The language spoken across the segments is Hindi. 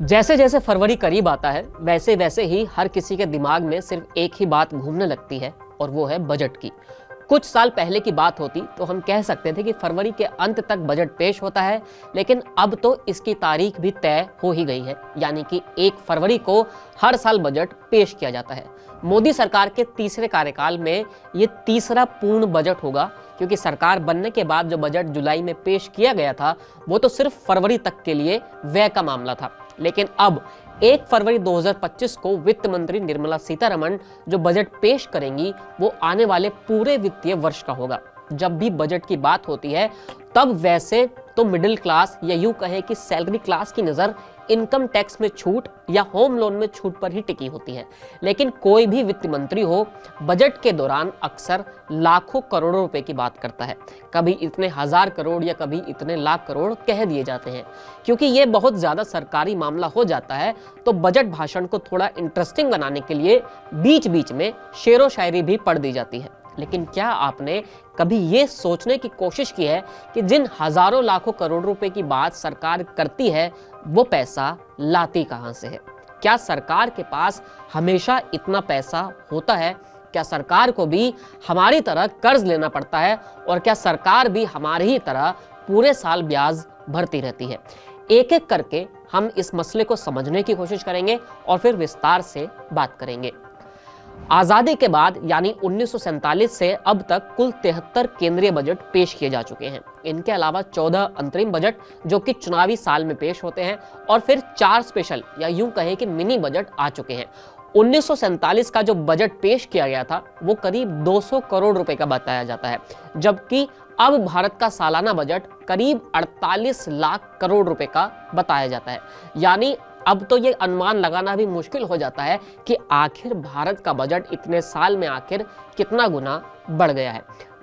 जैसे जैसे फरवरी करीब आता है वैसे वैसे ही हर किसी के दिमाग में सिर्फ एक ही बात घूमने लगती है और वो है बजट की। कुछ साल पहले की बात होती तो हम कह सकते थे कि फरवरी के अंत तक बजट पेश होता है, लेकिन अब तो इसकी तारीख भी तय हो ही गई है, यानी कि 1 फरवरी को हर साल बजट पेश किया जाता है। मोदी सरकार के तीसरे कार्यकाल में ये तीसरा पूर्ण बजट होगा, क्योंकि सरकार बनने के बाद जो बजट जुलाई में पेश किया गया था वो तो सिर्फ फरवरी तक के लिए व्यय का मामला था। लेकिन अब 1 फरवरी 2025 को वित्त मंत्री निर्मला सीतारमण जो बजट पेश करेंगी वो आने वाले पूरे वित्तीय वर्ष का होगा। जब भी बजट की बात होती है तब वैसे तो मिडिल क्लास या यूं कहें कि सैलरी क्लास की नजर इनकम टैक्स में छूट या होम लोन में छूट पर ही टिकी होती है, लेकिन कोई भी वित्त मंत्री हो बजट के दौरान अक्सर लाखों करोड़ों रुपए की बात करता है। कभी इतने हजार करोड़ या कभी इतने लाख करोड़ कह दिए जाते हैं। क्योंकि ये बहुत ज्यादा सरकारी मामला हो जाता है तो बजट भाषण को थोड़ा इंटरेस्टिंग बनाने के लिए बीच बीच में शेरो शायरी भी पढ़ दी जाती है। लेकिन क्या आपने कभी ये सोचने की कोशिश की है कि जिन हजारों लाखों करोड़ रुपए की बात सरकार करती है वो पैसा लाती कहां से है? क्या सरकार के पास हमेशा इतना पैसा होता है? क्या सरकार को भी हमारी तरह कर्ज लेना पड़ता है? और क्या सरकार भी हमारी ही तरह पूरे साल ब्याज भरती रहती है? एक एक करके हम इस मसले को समझने की कोशिश करेंगे और फिर विस्तार से बात करेंगे। आजादी के बाद यानी 1947 से अब तक कुल 73 केंद्रीय बजट पेश किए जा चुके हैं। इनके अलावा 14 अंतरिम बजट जो कि चुनावी साल में पेश होते हैं और फिर 4 स्पेशल या यूं कहें कि मिनी बजट आ चुके हैं। 1947 का जो बजट पेश किया गया था वो करीब 200 करोड़ रुपए का बताया जाता है, जबकि अब भारत का सालाना बजट करीब 48 लाख करोड़ रुपए का बताया जाता है। यानी अब तो ये अनुमान लगाना भी मुश्किल हो जाता है कि आखिर भारत का बजट इतने साल में आखिर कितना गुना बढ़ गया है।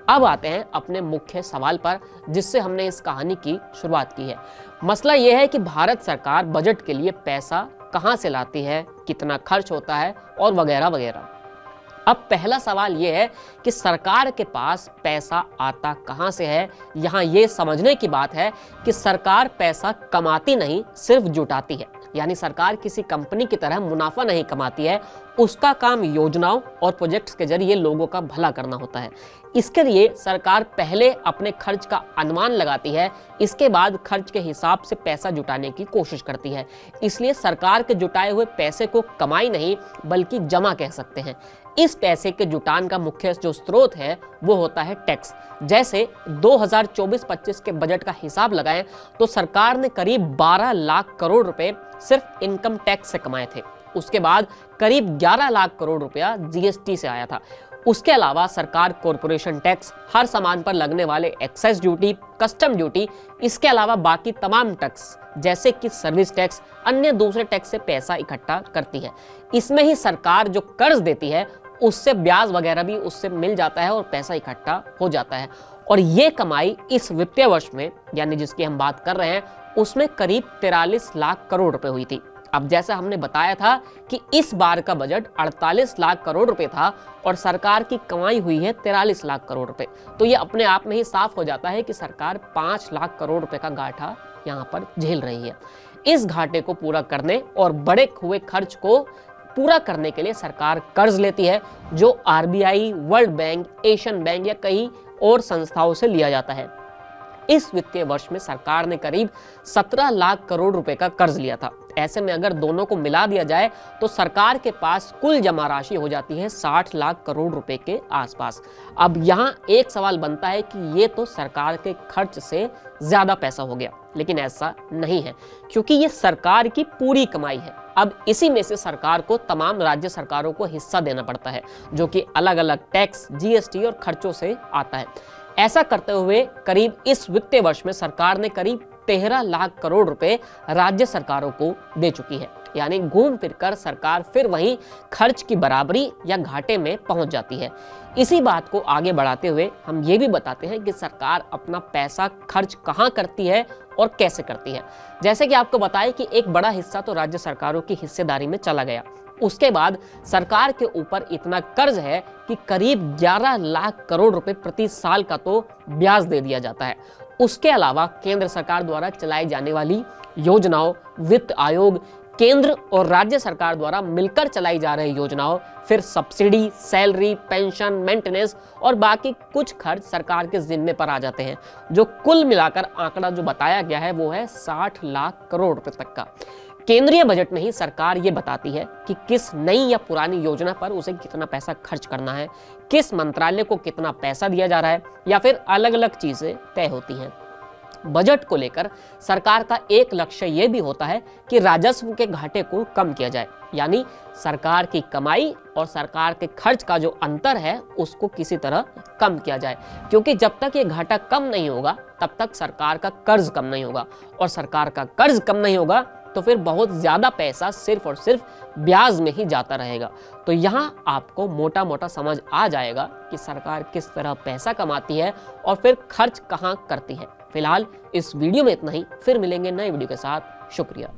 अब आते हैं अपने मुख्य सवाल पर जिससे हमने इस कहानी की शुरुआत की है। मसला यह है कि भारत सरकार बजट के लिए पैसा कहां से लाती है, कितना खर्च होता है और वगैरह वगैरह। अब पहला सवाल यह है कि सरकार के पास पैसा आता कहां से है। यहां यह समझने की बात है कि सरकार पैसा कमाती नहीं, सिर्फ जुटाती है। यानी सरकार किसी कंपनी की तरह मुनाफा नहीं कमाती है, उसका काम योजनाओं और प्रोजेक्ट्स के जरिए लोगों का भला करना होता है। इसके लिए सरकार पहले अपने खर्च का अनुमान लगाती है, इसके बाद खर्च के हिसाब से पैसा जुटाने की कोशिश करती है। इसलिए सरकार के जुटाए हुए पैसे को कमाई नहीं बल्कि जमा कह सकते हैं। इस पैसे के जुटान का मुख्य जो स्रोत है वो होता है टैक्स। जैसे 2024-25 के बजट का हिसाब लगाएं तो सरकार ने करीब 12 लाख करोड़ रुपए सिर्फ इनकम टैक्स से कमाए थे। उसके बाद करीब 11 लाख करोड़ रुपया जीएसटी से आया था। उसके अलावा सरकार कॉरपोरेशन टैक्स, हर सामान पर लगने वाले एक्साइज ड्यूटी, कस्टम ड्यूटी, इसके अलावा बाकी तमाम टैक्स जैसे कि सर्विस टैक्स, अन्य दूसरे टैक्स से पैसा इकट्ठा करती है। इसमें ही सरकार जो कर्ज देती है उससे ब्याज वगैरह भी उससे मिल जाता है और पैसा इकट्ठा हो जाता है। और ये कमाई इस वित्तीय वर्ष में यानी जिसकी हम बात कर रहे हैं उसमें करीब 43 लाख करोड़ रुपए हुई थी। अब जैसा हमने बताया था कि इस बार का बजट 48 लाख करोड़ रुपए था और सरकार की कमाई हुई है 43 लाख करोड़ रुपए, तो ये अपने आप में ही साफ हो जाता है कि सरकार 5 लाख करोड़ रुपए का घाटा यहाँ पर झेल रही है। इस घाटे को पूरा करने और बड़े हुए खर्च को पूरा करने के लिए सरकार कर्ज लेती है, जो RBI, world bank, Asian bank या कई और संस्थाओं से लिया जाता है। इस वित्तीय वर्ष में सरकार ने करीब 17 लाख करोड़ रुपए का कर्ज लिया था। ऐसे में अगर दोनों को मिला दिया जाए तो सरकार के पास कुल जमा राशि हो जाती है 60 लाख करोड़ रुपए के आसपास। अब यहाँ एक सवाल बनता है कि ये तो सरकार के खर्च से ज्यादा पैसा हो गया, लेकिन ऐसा नहीं है क्योंकि ये सरकार की पूरी कमाई है। अब इसी में से सरकार को तमाम राज्य सरकारों को हिस्सा देना पड़ता है, जो कि अलग अलग टैक्स, जीएसटी और खर्चों से आता है। ऐसा करते हुए करीब इस वित्तीय वर्ष में सरकार ने करीब 13 लाख करोड़ रुपए राज्य सरकारों को दे चुकी है। यानी घूम फिरकर सरकार फिर वही खर्च की बराबरी या घाटे में पहुंच जाती है। इसी बात को आगे बढ़ाते हुए हम ये भी बताते हैं कि सरकार अपना पैसा खर्च कहां करती है और कैसे करती है। जैसे कि आपको बताया कि एक बड़ा हिस्सा तो राज्य सरकारों की हिस्सेदारी में चला गया। उसके बाद सरकार के ऊपर इतना कर्ज है कि करीब 11 लाख करोड़ रुपए प्रति साल का तो ब्याज दे दिया जाता है। उसके अलावा केंद्र सरकार द्वारा चलाई जाने वाली योजनाओं, वित्त आयोग, केंद्र और राज्य सरकार द्वारा मिलकर चलाई जा रही योजनाओं, फिर सब्सिडी, सैलरी, पेंशन, मेंटेनेंस और बाकी कुछ खर्च सरकार के जिम्मे पर आ जाते हैं, जो कुल मिलाकर आंकड़ा जो बताया गया है वो है 60 लाख करोड़ रुपए तक का। केंद्रीय बजट में ही सरकार ये बताती है कि किस नई या पुरानी योजना पर उसे कितना पैसा खर्च करना है, किस मंत्रालय को कितना पैसा दिया जा रहा है, या फिर अलग अलग चीजें तय होती हैं। बजट को लेकर सरकार का एक लक्ष्य यह भी होता है कि राजस्व के घाटे को कम किया जाए, यानी सरकार की कमाई और सरकार के खर्च का जो अंतर है उसको किसी तरह कम किया जाए, क्योंकि जब तक ये घाटा कम नहीं होगा तब तक सरकार का कर्ज कम नहीं होगा, और सरकार का कर्ज कम नहीं होगा तो फिर बहुत ज्यादा पैसा सिर्फ और सिर्फ ब्याज में ही जाता रहेगा। तो यहाँ आपको मोटा मोटा समझ आ जाएगा कि सरकार किस तरह पैसा कमाती है और फिर खर्च कहाँ करती है। फिलहाल इस वीडियो में इतना ही, फिर मिलेंगे नए वीडियो के साथ। शुक्रिया।